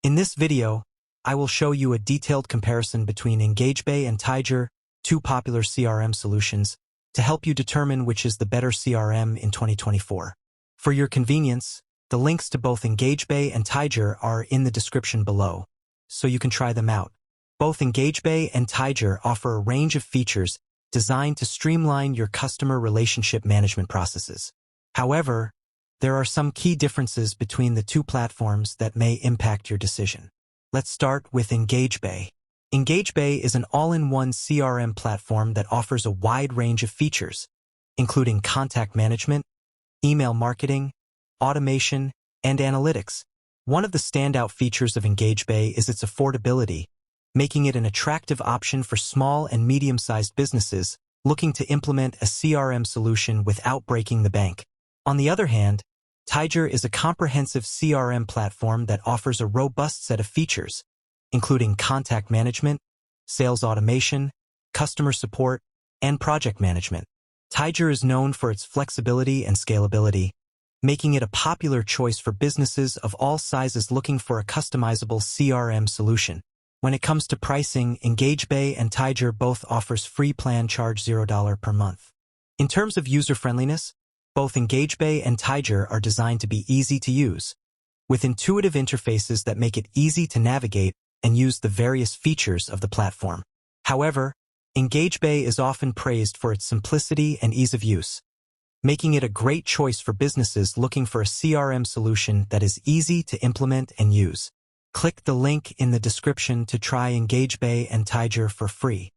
In this video, I will show you a detailed comparison between EngageBay and Vtiger, two popular CRM solutions, to help you determine which is the better CRM in 2024. For your convenience, the links to both EngageBay and Vtiger are in the description below, so you can try them out. Both EngageBay and Vtiger offer a range of features designed to streamline your customer relationship management processes. However, there are some key differences between the two platforms that may impact your decision. Let's start with EngageBay. EngageBay is an all-in-one CRM platform that offers a wide range of features, including contact management, email marketing, automation, and analytics. One of the standout features of EngageBay is its affordability, making it an attractive option for small and medium-sized businesses looking to implement a CRM solution without breaking the bank. On the other hand, Vtiger is a comprehensive CRM platform that offers a robust set of features, including contact management, sales automation, customer support, and project management. Vtiger is known for its flexibility and scalability, making it a popular choice for businesses of all sizes looking for a customizable CRM solution. When it comes to pricing, EngageBay and Vtiger both offers free plan charge $0 per month. In terms of user-friendliness, both EngageBay and Vtiger are designed to be easy to use, with intuitive interfaces that make it easy to navigate and use the various features of the platform. However, EngageBay is often praised for its simplicity and ease of use, making it a great choice for businesses looking for a CRM solution that is easy to implement and use. Click the link in the description to try EngageBay and Vtiger for free.